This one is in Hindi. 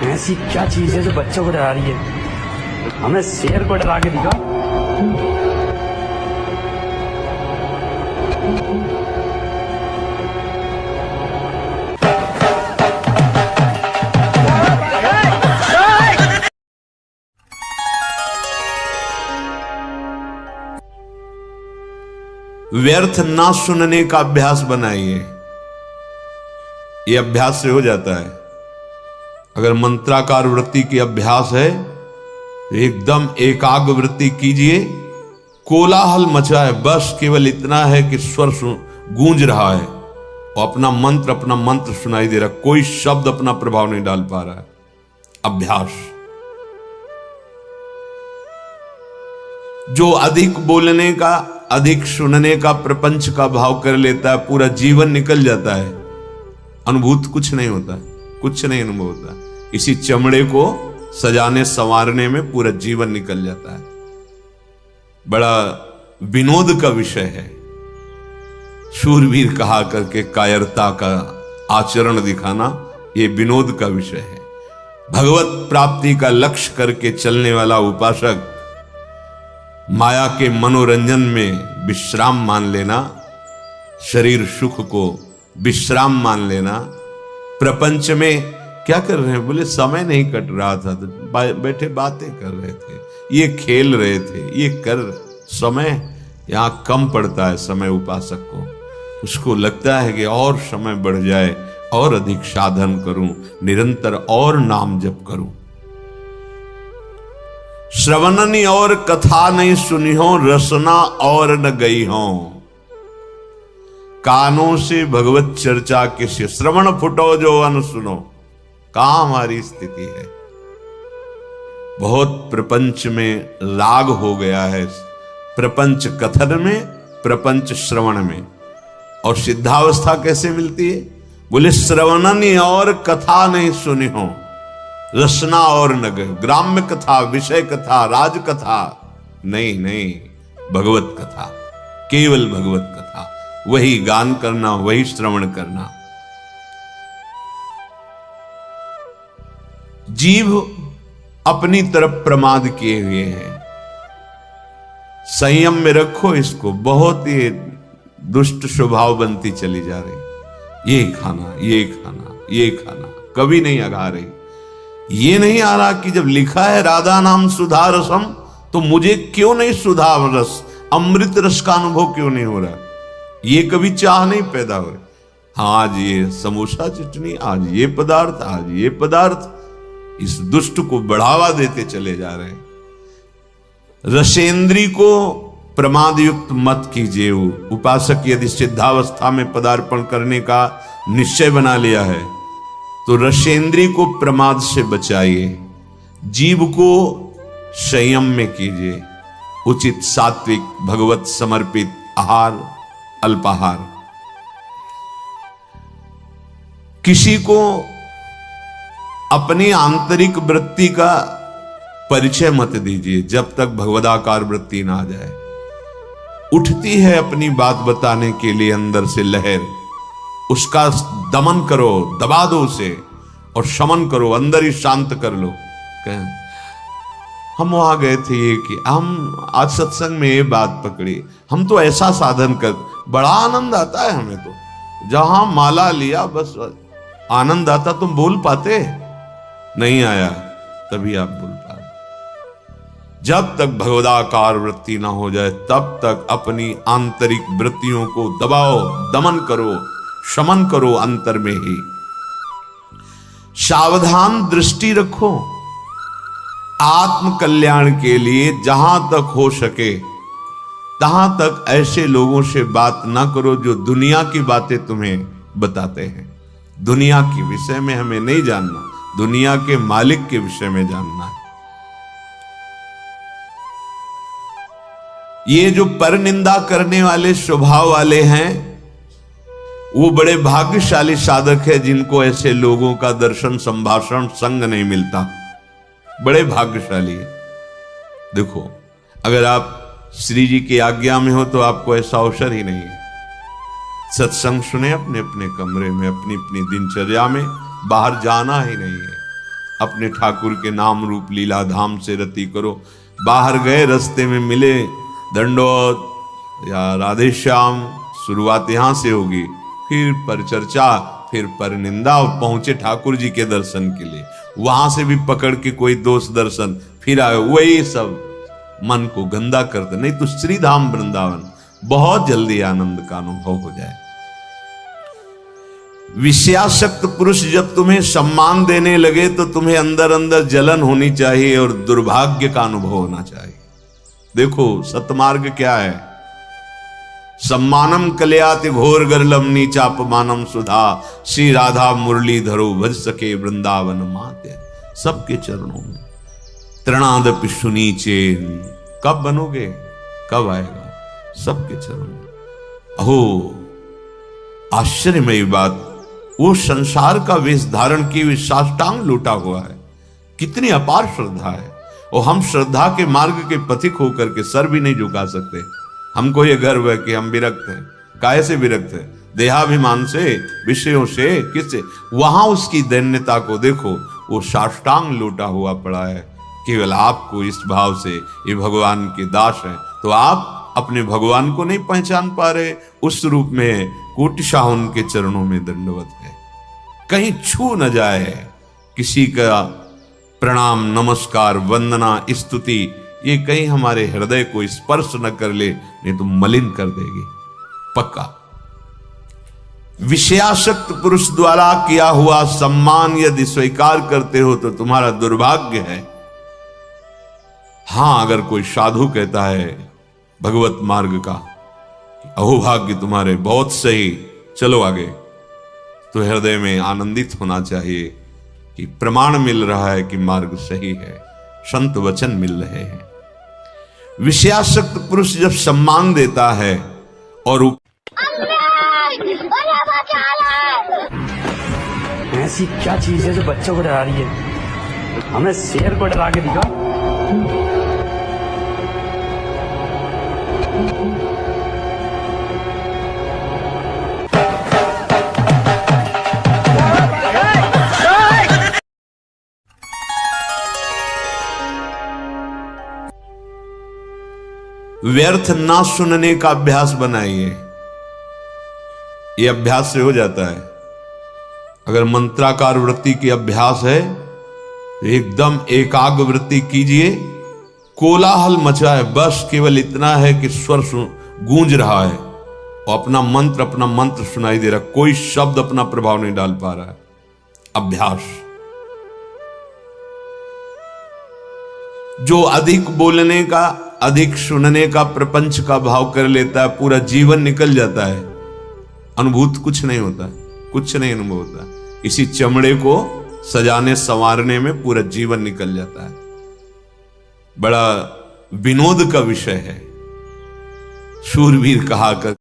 ऐसी क्या चीज है जो बच्चों को डरा रही है? हमें शेर को डरा के दिखा। व्यर्थ ना सुनने का अभ्यास बनाइए। यह अभ्यास से हो जाता है। अगर मंत्राकार वृत्ति की अभ्यास है तो एकदम एकाग्र वृत्ति कीजिए। कोलाहल मचा है, बस केवल इतना है कि स्वर गूंज रहा है और अपना मंत्र सुनाई दे रहा, कोई शब्द अपना प्रभाव नहीं डाल पा रहा है। अभ्यास। जो अधिक बोलने का, अधिक सुनने का, प्रपंच का भाव कर लेता है, पूरा जीवन निकल जाता है, अनुभूत कुछ नहीं होता, कुछ नहीं अनुभव होता। इसी चमड़े को सजाने संवारने में पूरा जीवन निकल जाता है। बड़ा विनोद का विषय है। शूरवीर कहा करके कायरता का आचरण दिखाना, यह विनोद का विषय है। भगवत प्राप्ति का लक्ष्य करके चलने वाला उपासक माया के मनोरंजन में विश्राम मान लेना, शरीर सुख को विश्राम मान लेना। प्रपंच में क्या कर रहे हैं? बोले समय नहीं कट रहा था तो बैठे बातें कर रहे थे, ये खेल रहे थे, ये कर। समय यहां कम पड़ता है। समय उपासक को, उसको लगता है कि और समय बढ़ जाए, और अधिक साधन करूं, निरंतर और नाम जप करूं। श्रवणनी और कथा नहीं सुनी हो, रसना और न गई हो। कानों से भगवत चर्चा किसी श्रवण फुटो जो अन सुनो। कहां हमारी स्थिति है? बहुत प्रपंच में राग हो गया है, प्रपंच कथन में, प्रपंच श्रवण में। और सिद्धावस्था कैसे मिलती है? बोले श्रवणनी और कथा नहीं सुनी हो, रसना और न गए। ग्राम्य कथा, विषय कथा, राज कथा नहीं, नहीं, भगवत कथा, केवल भगवत कथा। वही गान करना, वही श्रवण करना। जीव अपनी तरफ प्रमाद किए हुए हैं। संयम में रखो इसको। बहुत ही दुष्ट स्वभाव बनती चली जा रही। ये खाना, ये खाना, ये खाना, कभी नहीं अगा रही। ये नहीं आ रहा कि जब लिखा है राधा नाम सुधा रसम, तो मुझे क्यों नहीं सुधा रस, अमृत रस का अनुभव क्यों नहीं हो रहा? ये कभी चाह नहीं पैदा हो रही। हाँ, आज ये समोसा चटनी, आज ये पदार्थ, आज ये पदार्थ, इस दुष्ट को बढ़ावा देते चले जा रहे हैं। रसेंद्री को प्रमाद युक्त मत कीजिए। उपासक यदि सिद्धावस्था में पदार्पण करने का निश्चय बना लिया है तो रसेंद्री को प्रमाद से बचाइए। जीव को संयम में कीजिए। उचित सात्विक भगवत समर्पित आहार, अल्पाहार। किसी को अपनी आंतरिक वृत्ति का परिचय मत दीजिए जब तक भगवदाकार वृत्ति ना आ जाए। उठती है अपनी बात बताने के लिए अंदर से लहर, उसका दमन करो, दबा दो उसे और शमन करो, अंदर ही शांत कर लो। हम वहां गए थे ये कि हम आज सत्संग में ये बात पकड़ी, हम तो ऐसा साधन कर, बड़ा आनंद आता है हमें तो। जहां माला लिया बस आनंद आता। तुम बोल पाते? नहीं आया, तभी आप बोल पाए। जब तक भगवदाकार वृत्ति ना हो जाए तब तक अपनी आंतरिक वृत्तियों को दबाओ, दमन करो, शमन करो अंतर में ही। सावधान दृष्टि रखो। आत्म कल्याण के लिए जहां तक हो सके तहां तक ऐसे लोगों से बात ना करो जो दुनिया की बातें तुम्हें बताते हैं। दुनिया के विषय में हमें नहीं जानना, दुनिया के मालिक के विषय में जानना है। ये जो परनिंदा करने वाले स्वभाव वाले हैं वो बड़े भाग्यशाली साधक है जिनको ऐसे लोगों का दर्शन, संभाषण, संग नहीं मिलता। बड़े भाग्यशाली है। देखो, अगर आप श्री जी की आज्ञा में हो तो आपको ऐसा अवसर ही नहीं है। सत्संग सुने अपने अपने कमरे में, अपनी अपनी दिनचर्या में, बाहर जाना ही नहीं है। अपने ठाकुर के नाम रूप लीला धाम से रति करो। बाहर गए, रास्ते में मिले, दंडोत या राधे श्याम, शुरुआत यहां से होगी, फिर परिचर्चा, फिर परनिंदा, और पहुंचे ठाकुर जी के दर्शन के लिए। वहां से भी पकड़ के कोई दोस्त दर्शन, फिर आए, वही सब मन को गंदा करते। नहीं तो श्री धाम वृंदावन बहुत जल्दी आनंद का अनुभव हो जाए। विषयासक्त पुरुष जब तुम्हें सम्मान देने लगे तो तुम्हें अंदर अंदर जलन होनी चाहिए और दुर्भाग्य का अनुभव होना चाहिए। देखो सतमार्ग क्या है, सम्मानम कल्याति घोर गर्लम नीचापमानम सुधा, श्री राधा मुरली धरो भज सके वृंदावन माते। सबके चरणों में तृणादपि सुनीचे, कब बनोगे, कब आएगा, सबके चरणों में। अहो आश्चर्यमयी बात, वो संसार का वेश धारण किए साष्टांग लूटा हुआ है, कितनी अपार श्रद्धा है। और हम श्रद्धा के मार्ग के पथिक होकर के सर भी नहीं झुका सकते। हमको ये गर्व है कि हम विरक्त हैं। काहे से विरक्त है? देहाभिमान से, विषयों से, किससे? वहां उसकी दैन्यता को देखो, वो साष्टांग लूटा हुआ पड़ा है। केवल आपको इस भाव से ये भगवान के दास हैं, तो आप अपने भगवान को नहीं पहचान पा रहे। उस रूप में कोटिशाह उनके चरणों में दंडवत है। कहीं छू न जाए किसी का प्रणाम, नमस्कार, वंदना, स्तुति, ये कहीं हमारे हृदय को स्पर्श न कर ले, नहीं तो मलिन कर देगी पक्का। विषयासक्त पुरुष द्वारा किया हुआ सम्मान यदि स्वीकार करते हो तो तुम्हारा दुर्भाग्य है। हां, अगर कोई साधु कहता है भगवत मार्ग का, अहोभाग्य तुम्हारे, बहुत सही, चलो आगे, तो हृदय में आनंदित होना चाहिए कि प्रमाण मिल रहा है कि मार्ग सही है, संत वचन मिल रहे हैं। विषयासक्त पुरुष जब सम्मान देता है और ऐसी क्या चीज है जो बच्चों को डरा रही है? हमें शेर को डरा के दिखा। व्यर्थ ना सुनने का अभ्यास बनाइए। यह अभ्यास से हो जाता है। अगर मंत्राकार वृत्ति की अभ्यास है तो एकदम एकाग्र वृत्ति कीजिए, कोलाहल मचा है, बस केवल इतना है कि स्वर गूंज रहा है और अपना मंत्र सुनाई दे रहा, कोई शब्द अपना प्रभाव नहीं डाल पा रहा है। अभ्यास। जो अधिक बोलने का, अधिक सुनने का, प्रपंच का भाव कर लेता है, पूरा जीवन निकल जाता है, अनुभूत कुछ नहीं होता, कुछ नहीं अनुभव होता। इसी चमड़े को सजाने संवारने में पूरा जीवन निकल जाता है। बड़ा विनोद का विषय है। शूरवीर कहा कर